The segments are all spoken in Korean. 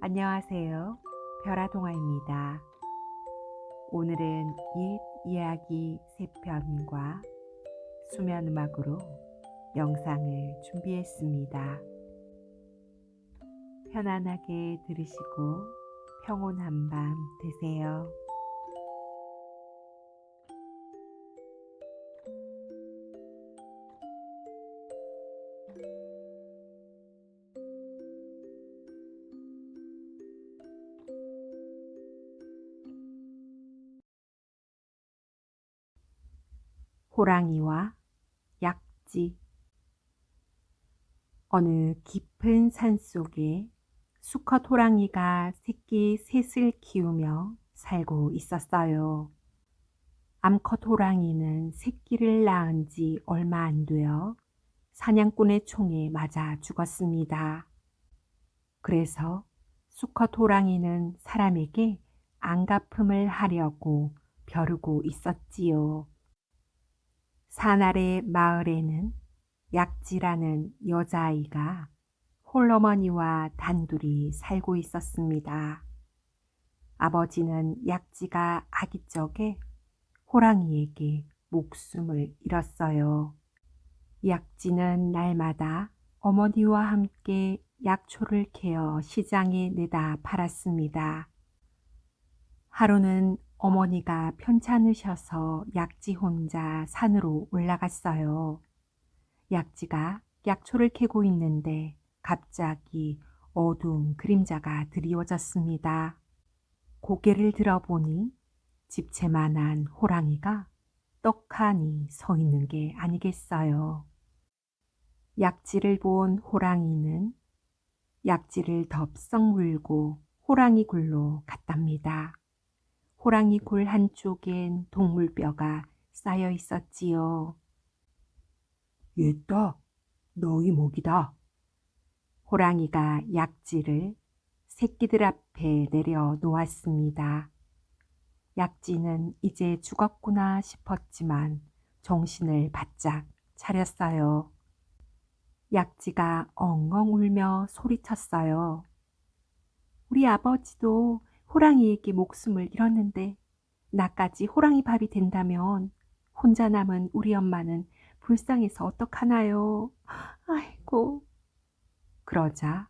안녕하세요. 별아동아입니다. 오늘은 옛 이야기 3편과 수면 음악으로 영상을 준비했습니다. 편안하게 들으시고 평온한 밤 되세요. 호랑이와 약지. 어느 깊은 산속에 수컷 호랑이가 새끼 셋을 키우며 살고 있었어요. 암컷 호랑이는 새끼를 낳은 지 얼마 안 되어 사냥꾼의 총에 맞아 죽었습니다. 그래서 수컷 호랑이는 사람에게 안갚음을 하려고 벼르고 있었지요. 산 아래 마을에는 약지라는 여자아이가 홀어머니와 단둘이 살고 있었습니다. 아버지는 약지가 아기 적에 호랑이에게 목숨을 잃었어요. 약지는 날마다 어머니와 함께 약초를 캐어 시장에 내다 팔았습니다. 하루는 어머니가 편찮으셔서 약지 혼자 산으로 올라갔어요. 약지가 약초를 캐고 있는데 갑자기 어두운 그림자가 드리워졌습니다. 고개를 들어보니 집채만한 호랑이가 떡하니 서 있는 게 아니겠어요. 약지를 본 호랑이는 약지를 덥석 물고 호랑이 굴로 갔답니다. 호랑이 굴 한쪽엔 동물뼈가 쌓여 있었지요. 얘다, 너희 목이다. 호랑이가 약지를 새끼들 앞에 내려 놓았습니다. 약지는 이제 죽었구나 싶었지만 정신을 바짝 차렸어요. 약지가 엉엉 울며 소리쳤어요. 우리 아버지도 호랑이에게 목숨을 잃었는데 나까지 호랑이 밥이 된다면 혼자 남은 우리 엄마는 불쌍해서 어떡하나요? 아이고. 그러자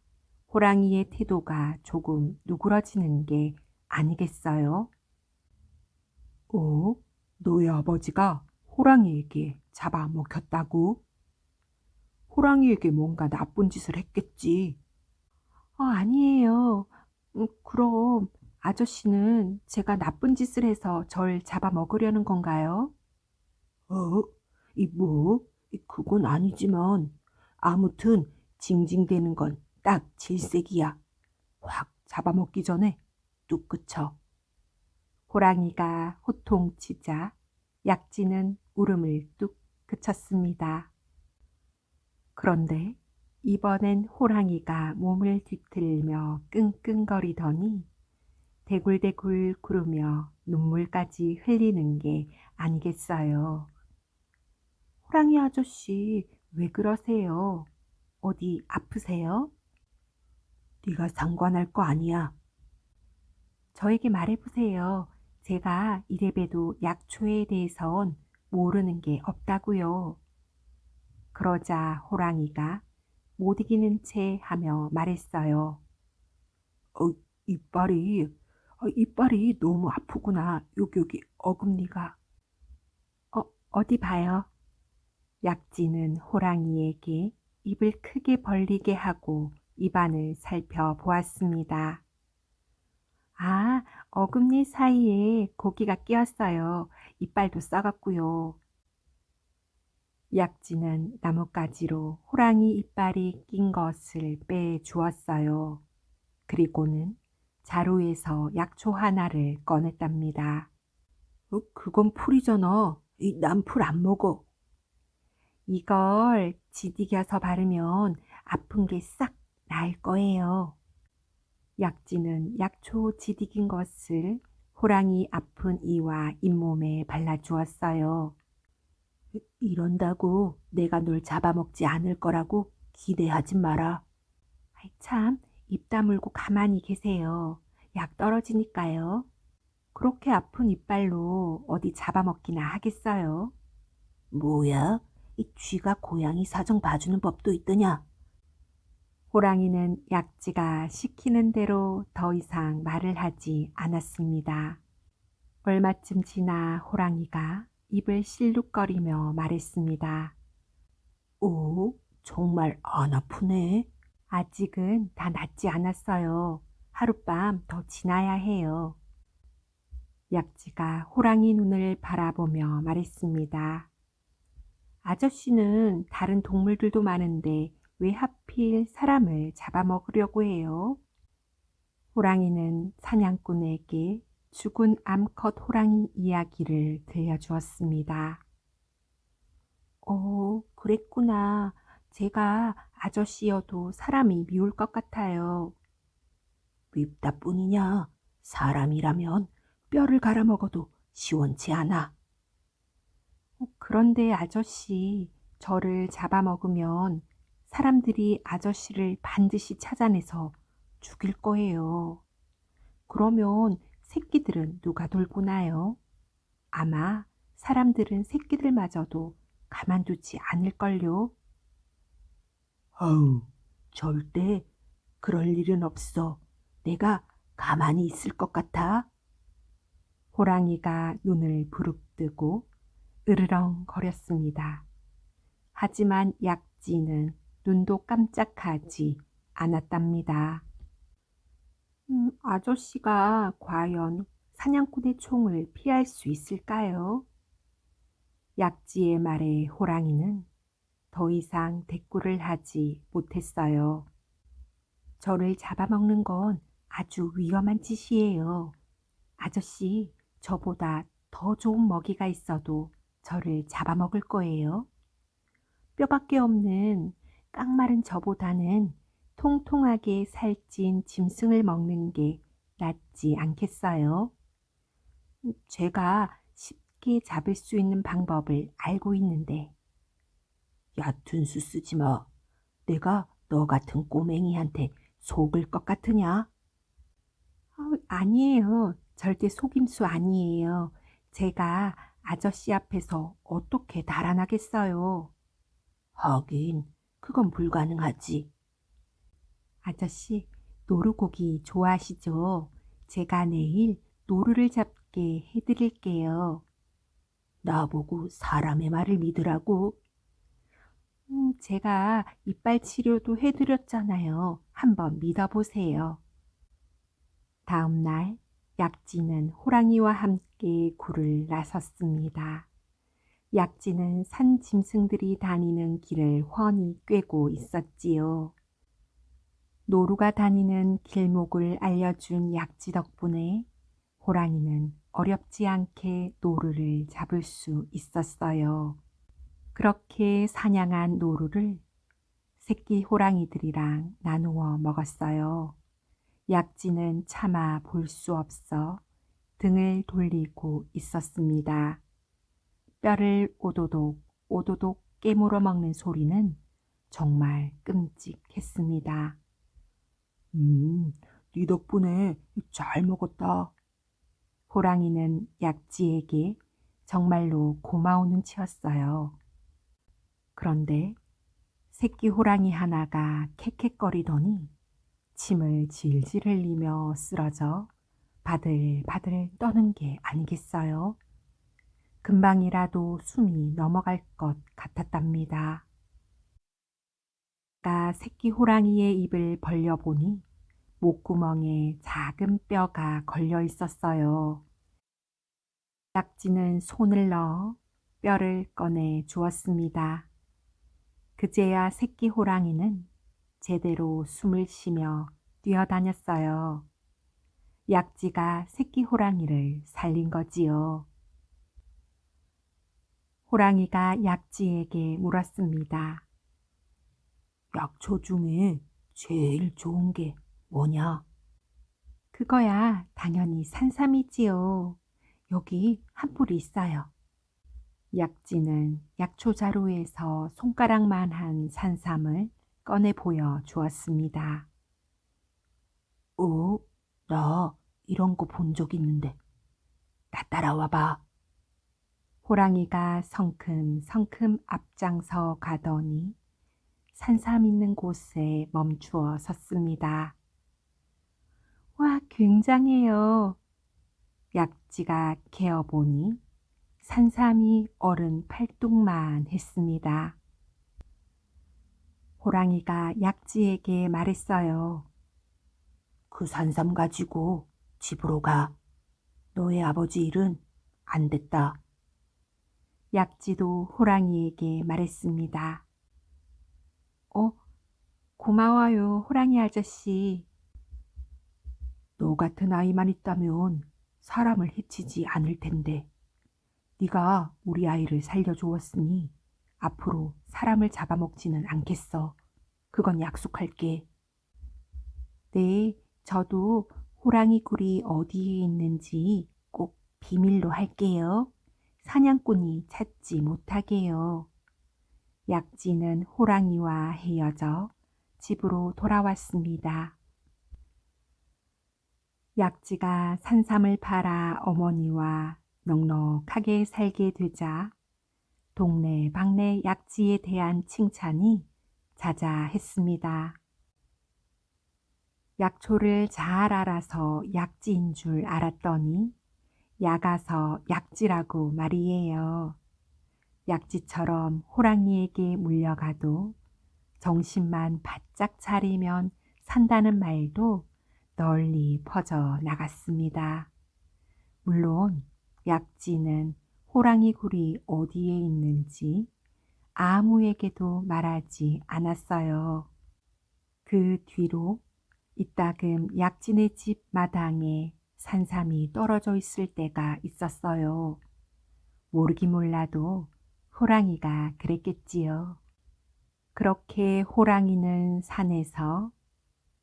호랑이의 태도가 조금 누그러지는 게 아니겠어요? 어? 너희 아버지가 호랑이에게 잡아먹혔다고? 호랑이에게 뭔가 나쁜 짓을 했겠지. 아니에요. 그럼 아저씨는 제가 나쁜 짓을 해서 절 잡아먹으려는 건가요? 어? 그건 아니지만 아무튼 징징대는 건 딱 질색이야. 확 잡아먹기 전에 뚝 그쳐. 호랑이가 호통치자 약지는 울음을 뚝 그쳤습니다. 그런데 이번엔 호랑이가 몸을 뒤틀며 끙끙거리더니 대굴대굴 구르며 눈물까지 흘리는 게 아니겠어요. 호랑이 아저씨, 왜 그러세요? 어디 아프세요? 네가 상관할 거 아니야. 저에게 말해보세요. 제가 이래봬도 약초에 대해선 모르는 게 없다고요. 그러자 호랑이가 못 이기는 채 하며 말했어요. 어, 이빨이 너무 아프구나. 여기 어금니가. 어디 봐요. 약지는 호랑이에게 입을 크게 벌리게 하고 입안을 살펴보았습니다. 아, 어금니 사이에 고기가 끼었어요. 이빨도 썩었고요. 약지는 나뭇가지로 호랑이 이빨이 낀 것을 빼주었어요. 그리고는 자루에서 약초 하나를 꺼냈답니다. 그건 풀이잖아. 난 풀 안 먹어. 이걸 지디겨서 바르면 아픈 게 싹 나을 거예요. 약지는 약초 지디긴 것을 호랑이 아픈 이와 잇몸에 발라주었어요. 이런다고 내가 널 잡아먹지 않을 거라고 기대하지 마라. 아이 참, 입 다물고 가만히 계세요. 약 떨어지니까요. 그렇게 아픈 이빨로 어디 잡아먹기나 하겠어요? 뭐야? 이 쥐가 고양이 사정 봐주는 법도 있더냐? 호랑이는 약지가 시키는 대로 더 이상 말을 하지 않았습니다. 얼마쯤 지나 호랑이가 입을 실룩거리며 말했습니다. 오, 정말 안 아프네. 아직은 다 낫지 않았어요. 하룻밤 더 지나야 해요. 약지가 호랑이 눈을 바라보며 말했습니다. 아저씨는 다른 동물들도 많은데 왜 하필 사람을 잡아먹으려고 해요? 호랑이는 사냥꾼에게 죽은 암컷 호랑이 이야기를 들려주었습니다. 그랬구나. 제가 아저씨여도 사람이 미울 것 같아요. 밉다뿐이냐? 사람이라면 뼈를 갈아먹어도 시원치 않아. 그런데 아저씨, 저를 잡아먹으면 사람들이 아저씨를 반드시 찾아내서 죽일 거예요. 그러면 새끼들은 누가 돌보 나요? 아마 사람들은 새끼들마저도 가만두지 않을걸요. 아우, 절대 그럴 일은 없어. 내가 가만히 있을 것 같아? 호랑이가 눈을 부릅뜨고 으르렁 거렸습니다. 하지만 약지는 눈도 깜짝하지 않았답니다. 아저씨가 과연 사냥꾼의 총을 피할 수 있을까요? 약지의 말에 호랑이는 더 이상 대꾸를 하지 못했어요. 저를 잡아먹는 건 아주 위험한 짓이에요. 아저씨, 저보다 더 좋은 먹이가 있어도 저를 잡아먹을 거예요. 뼈밖에 없는 깡마른 저보다는 통통하게 살찐 짐승을 먹는 게 낫지 않겠어요? 제가 쉽게 잡을 수 있는 방법을 알고 있는데. 얕은 수 쓰지 마. 내가 너 같은 꼬맹이한테 속을 것 같으냐? 아니에요. 절대 속임수 아니에요. 제가 아저씨 앞에서 어떻게 달아나겠어요? 하긴, 그건 불가능하지. 아저씨, 노루고기 좋아하시죠? 제가 내일 노루를 잡게 해드릴게요. 나보고 사람의 말을 믿으라고. 제가 이빨 치료도 해드렸잖아요. 한번 믿어보세요. 다음 날, 약지는 호랑이와 함께 굴을 나섰습니다. 약지는 산 짐승들이 다니는 길을 훤히 꿰고 있었지요. 노루가 다니는 길목을 알려준 약지 덕분에 호랑이는 어렵지 않게 노루를 잡을 수 있었어요. 그렇게 사냥한 노루를 새끼 호랑이들이랑 나누어 먹었어요. 약지는 차마 볼 수 없어 등을 돌리고 있었습니다. 뼈를 오도독 오도독 깨물어 먹는 소리는 정말 끔찍했습니다. 네 덕분에 잘 먹었다. 호랑이는 약지에게 정말로 고마운 눈치였어요. 그런데 새끼 호랑이 하나가 캑캑거리더니 침을 질질 흘리며 쓰러져 바들바들 떠는 게 아니겠어요? 금방이라도 숨이 넘어갈 것 같았답니다. 가 새끼 호랑이의 입을 벌려보니 목구멍에 작은 뼈가 걸려 있었어요. 약지는 손을 넣어 뼈를 꺼내 주었습니다. 그제야 새끼 호랑이는 제대로 숨을 쉬며 뛰어다녔어요. 약지가 새끼 호랑이를 살린 거지요. 호랑이가 약지에게 물었습니다. 약초 중에 제일 좋은 게 뭐냐? 그거야 당연히 산삼이지요. 여기 한 뿌리 있어요. 약지는 약초 자루에서 손가락만한 산삼을 꺼내 보여 주었습니다. 나 이런 거 본 적 있는데. 나 따라와봐. 호랑이가 성큼성큼 앞장서 가더니 산삼 있는 곳에 멈추어 섰습니다. 와, 굉장해요. 약지가 개어보니 산삼이 어른 팔뚝만 했습니다. 호랑이가 약지에게 말했어요. 그 산삼 가지고 집으로 가. 너의 아버지 일은 안 됐다. 약지도 호랑이에게 말했습니다. 고마워요, 호랑이 아저씨. 너 같은 아이만 있다면 사람을 해치지 않을 텐데. 네가 우리 아이를 살려주었으니 앞으로 사람을 잡아먹지는 않겠어. 그건 약속할게. 네, 저도 호랑이 굴이 어디에 있는지 꼭 비밀로 할게요. 사냥꾼이 찾지 못하게요. 약지는 호랑이와 헤어져 집으로 돌아왔습니다. 약지가 산삼을 팔아 어머니와 넉넉하게 살게 되자 동네 방네 약지에 대한 칭찬이 자자했습니다. 약초를 잘 알아서 약지인 줄 알았더니 약아서 약지라고 말이에요. 약지처럼 호랑이에게 물려가도 정신만 바짝 차리면 산다는 말도 널리 퍼져 나갔습니다. 물론 약지는 호랑이 굴이 어디에 있는지 아무에게도 말하지 않았어요. 그 뒤로 이따금 약진의 집 마당에 산삼이 떨어져 있을 때가 있었어요. 모르긴 몰라도 호랑이가 그랬겠지요. 그렇게 호랑이는 산에서,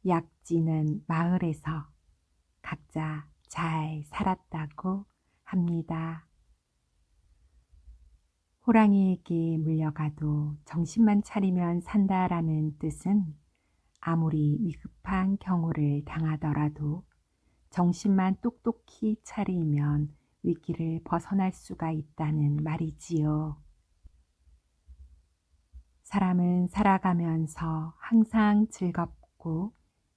약지는 마을에서 각자 잘 살았다고 합니다. 호랑이에게 물려가도 정신만 차리면 산다라는 뜻은 아무리 위급한 경우를 당하더라도 정신만 똑똑히 차리면 위기를 벗어날 수가 있다는 말이지요. 사람은 살아가면서 항상 즐겁고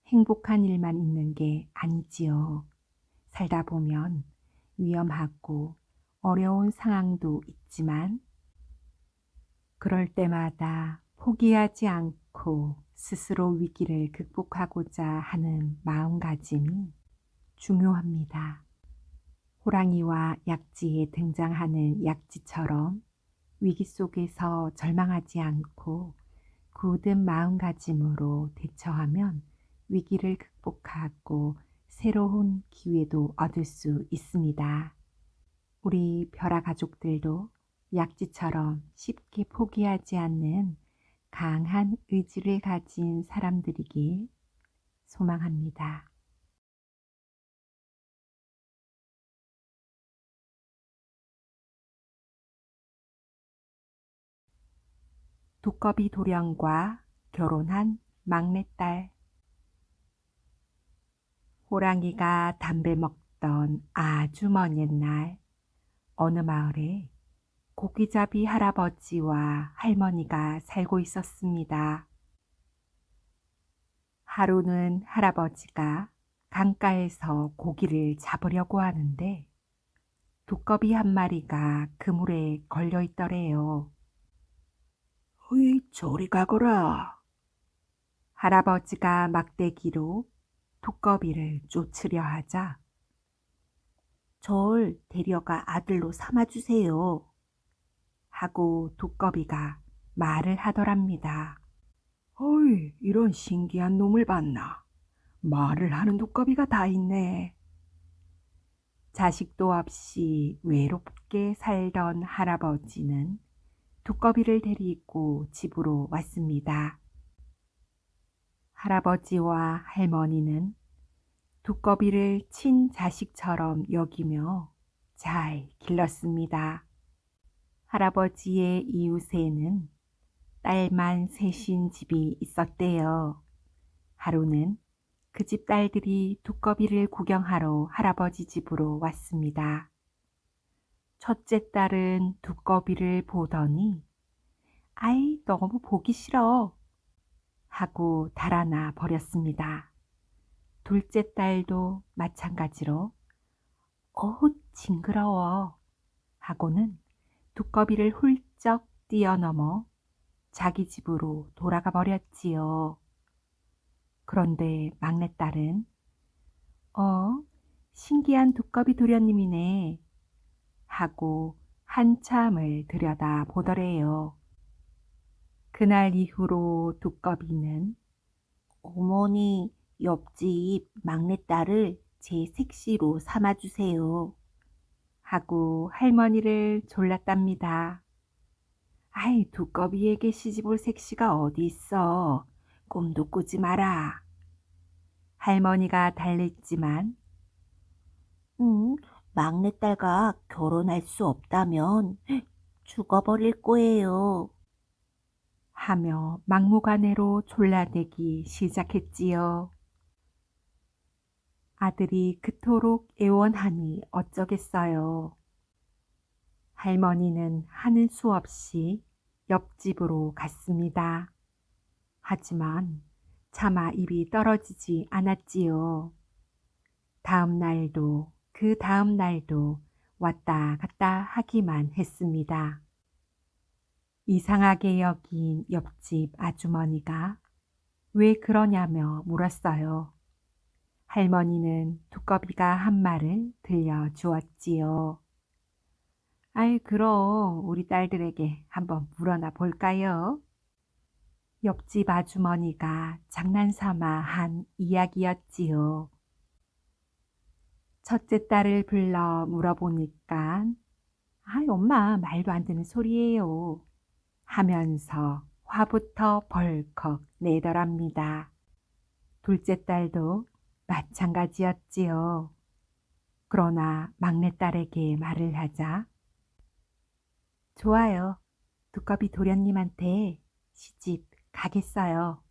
행복한 일만 있는 게 아니지요. 살다 보면 위험하고 어려운 상황도 있지만 그럴 때마다 포기하지 않고 스스로 위기를 극복하고자 하는 마음가짐이 중요합니다. 호랑이와 약지에 등장하는 약지처럼 위기 속에서 절망하지 않고 굳은 마음가짐으로 대처하면 위기를 극복하고 새로운 기회도 얻을 수 있습니다. 우리 벼라 가족들도 약지처럼 쉽게 포기하지 않는 강한 의지를 가진 사람들이길 소망합니다. 두꺼비 도령과 결혼한 막내딸. 호랑이가 담배 먹던 아주 먼 옛날 어느 마을에 고기잡이 할아버지와 할머니가 살고 있었습니다. 하루는 할아버지가 강가에서 고기를 잡으려고 하는데 두꺼비 한 마리가 그물에 걸려 있더래요. 어이, 저리 가거라. 할아버지가 막대기로 두꺼비를 쫓으려 하자 절 데려가 아들로 삼아주세요 하고 두꺼비가 말을 하더랍니다. 어이, 이런 신기한 놈을 봤나. 말을 하는 두꺼비가 다 있네. 자식도 없이 외롭게 살던 할아버지는 두꺼비를 데리고 집으로 왔습니다. 할아버지와 할머니는 두꺼비를 친자식처럼 여기며 잘 길렀습니다. 할아버지의 이웃에는 딸만 셋인 집이 있었대요. 하루는 그 집 딸들이 두꺼비를 구경하러 할아버지 집으로 왔습니다. 첫째 딸은 두꺼비를 보더니 아이, 너무 보기 싫어 하고 달아나 버렸습니다. 둘째 딸도 마찬가지로 어후, 징그러워 하고는 두꺼비를 훌쩍 뛰어넘어 자기 집으로 돌아가 버렸지요. 그런데 막내딸은 신기한 두꺼비 도련님이네 하고 한참을 들여다 보더래요. 그날 이후로 두꺼비는 어머니, 옆집 막내딸을 제 색시로 삼아주세요 하고 할머니를 졸랐답니다. 아이, 두꺼비에게 시집올 색시가 어디 있어. 꿈도 꾸지 마라. 할머니가 달랬지만 막내딸과 결혼할 수 없다면 죽어버릴 거예요 하며 막무가내로 졸라대기 시작했지요. 아들이 그토록 애원하니 어쩌겠어요. 할머니는 하는 수 없이 옆집으로 갔습니다. 하지만 차마 입이 떨어지지 않았지요. 다음 날도 그 다음 날도 왔다 갔다 하기만 했습니다. 이상하게 여긴 옆집 아주머니가 왜 그러냐며 물었어요. 할머니는 두꺼비가 한 말을 들려주었지요. 아이, 그럼 우리 딸들에게 한번 물어나 볼까요? 옆집 아주머니가 장난삼아 한 이야기였지요. 첫째 딸을 불러 물어보니까 아이, 엄마 말도 안 되는 소리예요 하면서 화부터 벌컥 내더랍니다. 둘째 딸도 마찬가지였지요. 그러나 막내딸에게 말을 하자 좋아요. 두꺼비 도련님한테 시집 가겠어요.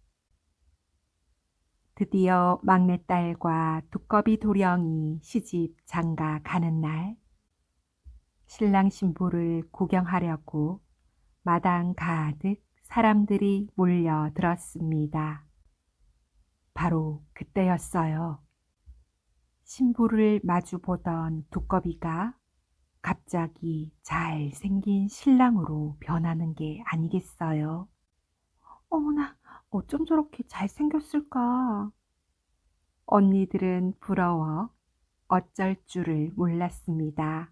드디어 막내딸과 두꺼비 도령이 시집 장가 가는 날, 신랑 신부를 구경하려고 마당 가득 사람들이 몰려들었습니다. 바로 그때였어요. 신부를 마주보던 두꺼비가 갑자기 잘생긴 신랑으로 변하는 게 아니겠어요? 어머나, 어쩜 저렇게 잘생겼을까? 언니들은 부러워 어쩔 줄을 몰랐습니다.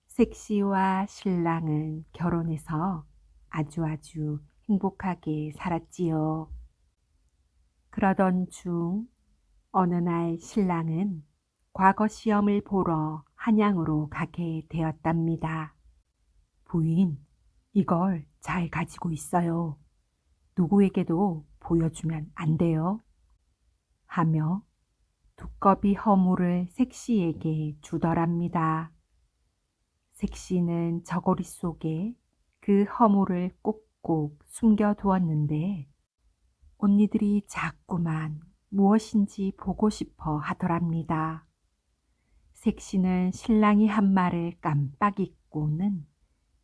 색시와 신랑은 결혼해서 아주 행복하게 살았지요. 그러던 중 어느 날 신랑은 과거 시험을 보러 한양으로 가게 되었답니다. 부인, 이걸 잘 가지고 있어요. 누구에게도 보여주면 안 돼요. 하며 두꺼비 허물을 색시에게 주더랍니다. 색시는 저고리 속에 그 허물을 꼭꼭 숨겨두었는데 언니들이 자꾸만 무엇인지 보고 싶어 하더랍니다. 색시는 신랑이 한 말을 깜빡 잊고는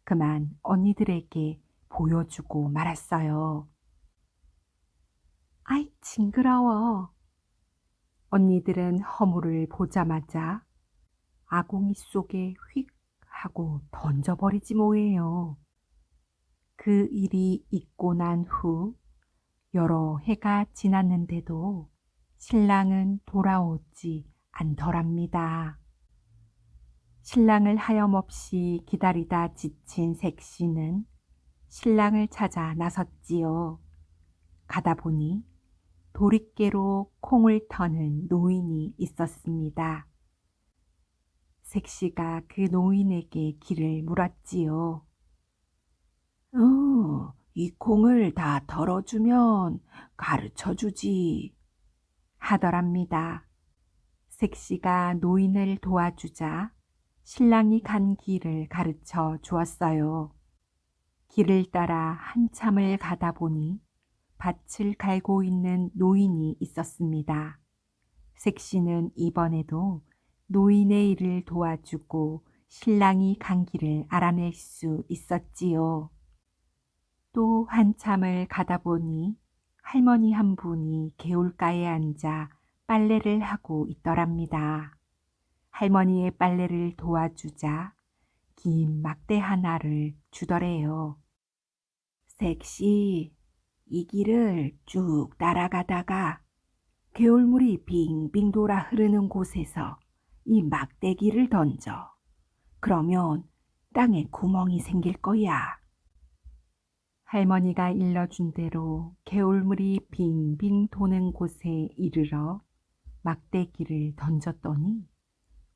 그만 언니들에게 보여주고 말았어요. 아이, 징그러워. 언니들은 허물을 보자마자 아궁이 속에 휙 하고 던져버리지 뭐예요. 그 일이 있고 난 후 여러 해가 지났는데도 신랑은 돌아오지 않더랍니다. 신랑을 하염없이 기다리다 지친 색시는 신랑을 찾아 나섰지요. 가다 보니 도리깨로 콩을 터는 노인이 있었습니다. 색시가 그 노인에게 길을 물었지요. 이 콩을 다 덜어주면 가르쳐주지 하더랍니다. 색시가 노인을 도와주자 신랑이 간 길을 가르쳐 주었어요. 길을 따라 한참을 가다 보니 밭을 갈고 있는 노인이 있었습니다. 색시는 이번에도 노인의 일을 도와주고 신랑이 간 길을 알아낼 수 있었지요. 또 한참을 가다 보니 할머니 한 분이 개울가에 앉아 빨래를 하고 있더랍니다. 할머니의 빨래를 도와주자 긴 막대 하나를 주더래요. 색시, 이 길을 쭉 따라가다가 개울물이 빙빙 돌아 흐르는 곳에서 이 막대기를 던져. 그러면 땅에 구멍이 생길 거야. 할머니가 일러준 대로 개울물이 빙빙 도는 곳에 이르러 막대기를 던졌더니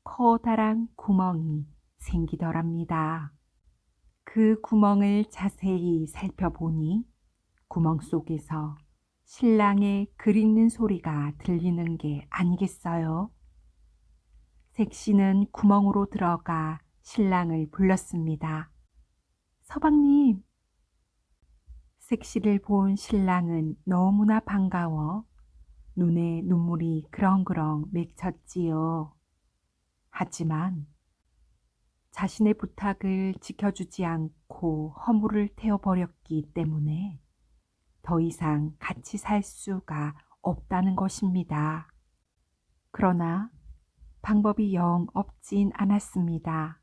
커다란 구멍이 생기더랍니다. 그 구멍을 자세히 살펴보니 구멍 속에서 신랑의 글 읽는 소리가 들리는 게 아니겠어요? 색시는 구멍으로 들어가 신랑을 불렀습니다. 서방님! 색시를 본 신랑은 너무나 반가워 눈에 눈물이 그렁그렁 맺혔지요. 하지만 자신의 부탁을 지켜주지 않고 허물을 태워버렸기 때문에 더 이상 같이 살 수가 없다는 것입니다. 그러나 방법이 영 없진 않았습니다.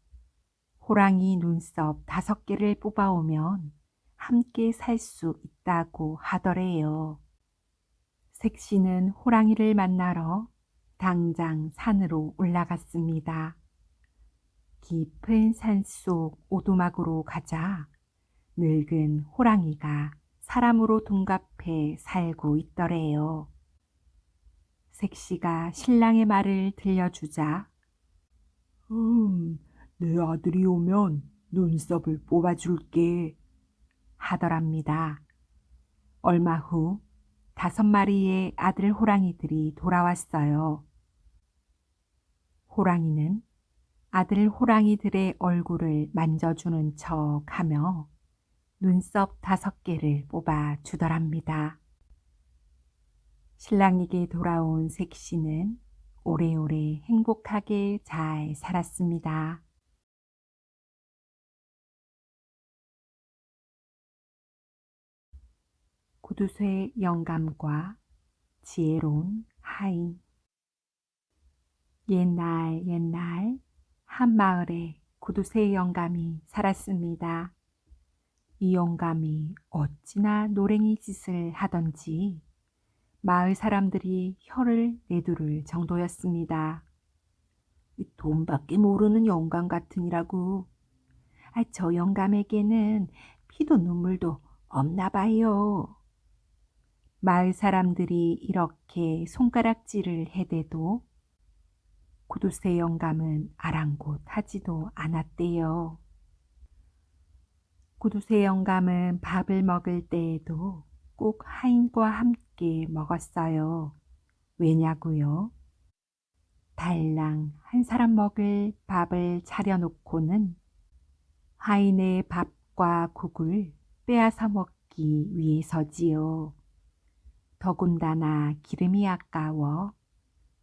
호랑이 눈썹 5개를 뽑아오면 함께 살 수 있다고 하더래요. 색시는 호랑이를 만나러 당장 산으로 올라갔습니다. 깊은 산속 오두막으로 가자 늙은 호랑이가 사람으로 둔갑해 살고 있더래요. 색시가 신랑의 말을 들려주자 내 아들이 오면 눈썹을 뽑아줄게 하더랍니다. 얼마 후 5마리의 아들 호랑이들이 돌아왔어요. 호랑이는 아들 호랑이들의 얼굴을 만져주는 척 하며 눈썹 5개를 뽑아 주더랍니다. 신랑에게 돌아온 색시는 오래오래 행복하게 잘 살았습니다. 구두쇠 영감과 지혜로운 하인. 옛날 한 마을에 구두쇠 영감이 살았습니다. 이 영감이 어찌나 노랭이 짓을 하던지 마을 사람들이 혀를 내두를 정도였습니다. 돈밖에 모르는 영감 같으니라고. 저 영감에게는 피도 눈물도 없나 봐요. 마을 사람들이 이렇게 손가락질을 해대도 구두쇠 영감은 아랑곳하지도 않았대요. 구두쇠 영감은 밥을 먹을 때에도 꼭 하인과 함께 먹었어요. 왜냐고요? 달랑 한 사람 먹을 밥을 차려놓고는 하인의 밥과 국을 빼앗아 먹기 위해서지요. 더군다나 기름이 아까워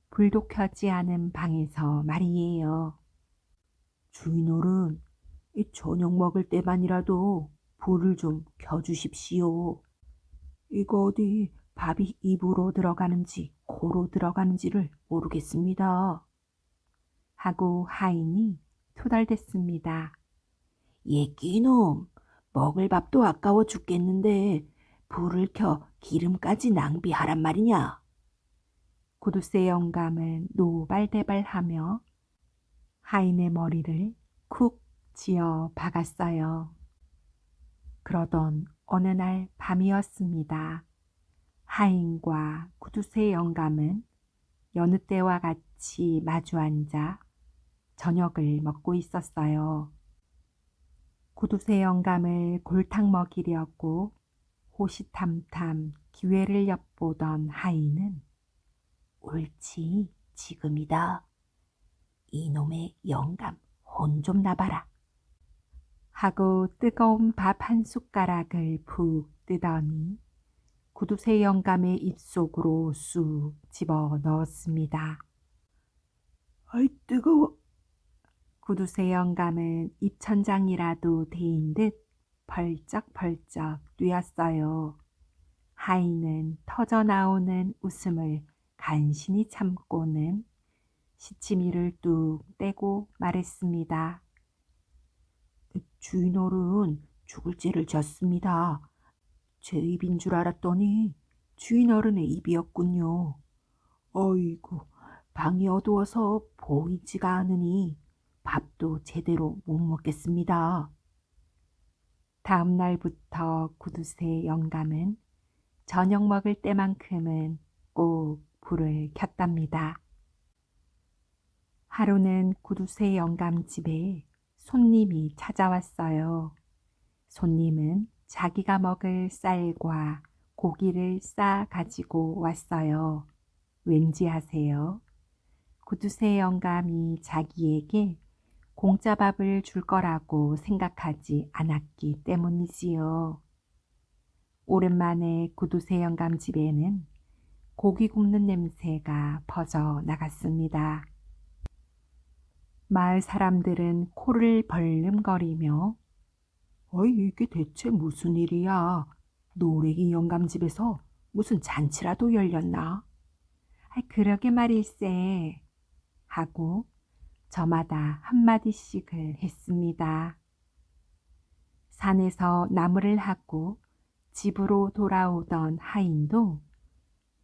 불도 켜지 않은 방에서 말이에요. 주인어른, 저녁 먹을 때만이라도 불을 좀 켜주십시오. 이거 어디 밥이 입으로 들어가는지 코로 들어가는지를 모르겠습니다. 하고 하인이 투덜댔습니다. 예끼놈, 먹을 밥도 아까워 죽겠는데 불을 켜 기름까지 낭비하란 말이냐? 구두쇠 영감은 노발대발하며 하인의 머리를 쿡 지어 박았어요. 그러던 어느 날 밤이었습니다. 하인과 구두쇠 영감은 여느 때와 같이 마주 앉아 저녁을 먹고 있었어요. 구두쇠 영감을 골탕 먹이려고 호시탐탐 기회를 엿보던 하인은 옳지, 지금이다. 이놈의 영감 혼 좀 나봐라. 하고 뜨거운 밥 한 숟가락을 푹 뜨더니 구두쇠 영감의 입속으로 쑥 집어 넣었습니다. 아이, 뜨거워. 구두쇠 영감은 입천장이라도 데인 듯 벌쩍벌쩍 뛰었어요. 하인은 터져 나오는 웃음을 간신히 참고는 시치미를 뚝 떼고 말했습니다. 주인어른, 죽을 죄를 졌습니다. 제 입인 줄 알았더니 주인어른의 입이었군요. 어이구, 방이 어두워서 보이지가 않으니 밥도 제대로 못 먹겠습니다. 다음 날부터 구두쇠 영감은 저녁 먹을 때만큼은 꼭 불을 켰답니다. 하루는 구두쇠 영감 집에 손님이 찾아왔어요. 손님은 자기가 먹을 쌀과 고기를 싸 가지고 왔어요. 왠지 아세요? 구두쇠 영감이 자기에게 공짜 밥을 줄 거라고 생각하지 않았기 때문이지요. 오랜만에 구두쇠 영감 집에는 고기 굽는 냄새가 퍼져 나갔습니다. 마을 사람들은 코를 벌름거리며 어이, 이게 대체 무슨 일이야? 노래기 영감 집에서 무슨 잔치라도 열렸나? 그러게 말일세 하고 저마다 한마디씩을 했습니다. 산에서 나무를 하고 집으로 돌아오던 하인도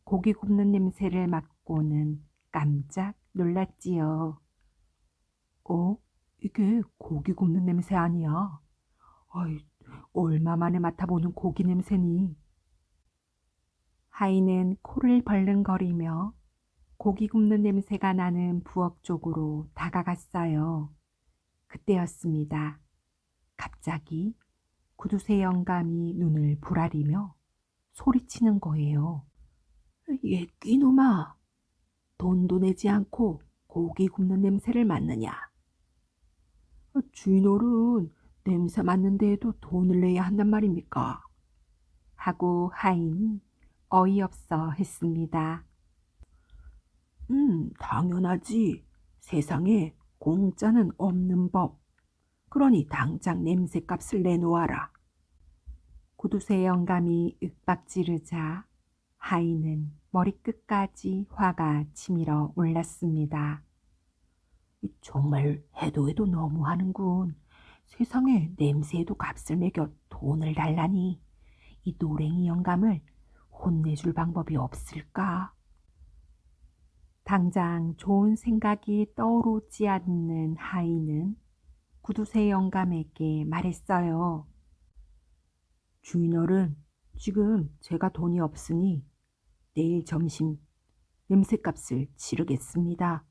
고기 굽는 냄새를 맡고는 깜짝 놀랐지요. 이게 고기 굽는 냄새 아니야? 아이, 얼마 만에 맡아보는 고기 냄새니? 하인은 코를 벌렁거리며 고기 굽는 냄새가 나는 부엌 쪽으로 다가갔어요. 그때였습니다. 갑자기 구두쇠 영감이 눈을 부라리며 소리치는 거예요. 얘 끼놈아, 돈도 내지 않고 고기 굽는 냄새를 맡느냐? 주인어른, 냄새 맡는 데에도 돈을 내야 한단 말입니까? 하고 하인이 어이없어 했습니다. 당연하지. 세상에 공짜는 없는 법. 그러니 당장 냄새값을 내놓아라. 구두쇠 영감이 윽박지르자 하인은 머리끝까지 화가 치밀어 올랐습니다. 정말 해도 해도 너무하는군. 세상에 냄새에도 값을 매겨 돈을 달라니. 이 노랭이 영감을 혼내줄 방법이 없을까? 당장 좋은 생각이 떠오르지 않는 하인은 구두쇠 영감에게 말했어요. 주인어른, 지금 제가 돈이 없으니 내일 점심 냄새값을 치르겠습니다.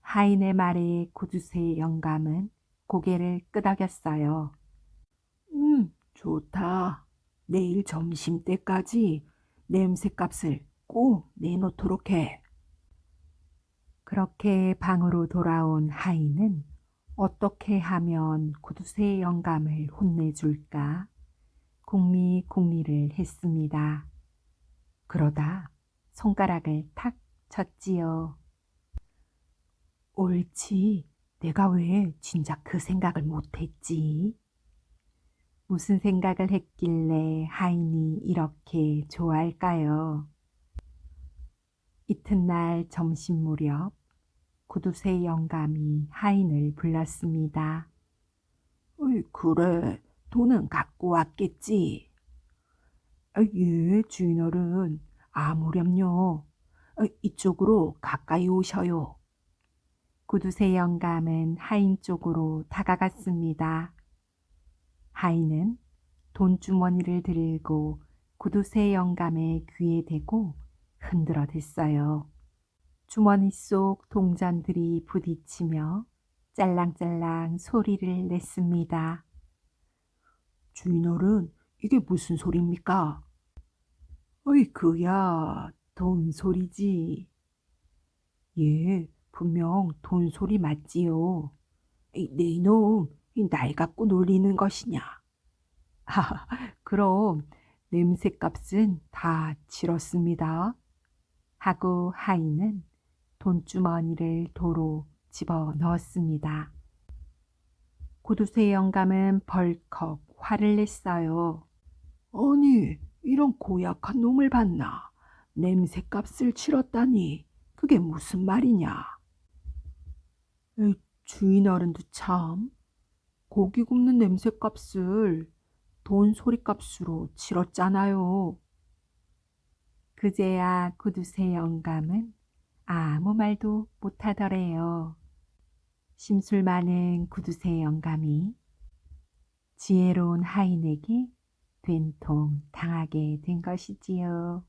하인의 말에 구두쇠 영감은 고개를 끄덕였어요. 좋다. 내일 점심 때까지 냄새값을 꼭 내놓도록 해. 그렇게 방으로 돌아온 하인은 어떻게 하면 구두쇠 영감을 혼내줄까 궁리궁리를 했습니다. 그러다 손가락을 탁 쳤지요. 옳지. 내가 왜 진작 그 생각을 못했지? 무슨 생각을 했길래 하인이 이렇게 좋아할까요? 이튿날 점심 무렵 구두쇠 영감이 하인을 불렀습니다. 그래. 돈은 갖고 왔겠지. 예, 주인어른. 아무렴요. 이쪽으로 가까이 오셔요. 구두쇠 영감은 하인 쪽으로 다가갔습니다. 하인은 돈주머니를 들고 구두쇠 영감의 귀에 대고 흔들어 댔어요. 주머니 속 동전들이 부딪히며 짤랑짤랑 소리를 냈습니다. 주인어른, 이게 무슨 소리입니까? 그야, 돈 소리지. 예, 분명 돈 소리 맞지요. 네 이놈, 날 갖고 놀리는 것이냐? 그럼 냄새값은 다 치렀습니다. 하고 하인은 돈주머니를 도로 집어 넣었습니다. 구두쇠 영감은 벌컥 화를 냈어요. 아니, 이런 고약한 놈을 봤나? 냄새값을 치렀다니, 그게 무슨 말이냐? 에이, 주인 어른도 참, 고기 굽는 냄새값을 돈 소리값으로 치렀잖아요. 그제야 구두쇠 영감은 아무 말도 못하더래요. 심술 많은 구두쇠 영감이 지혜로운 하인에게 된통 당하게 된 것이지요.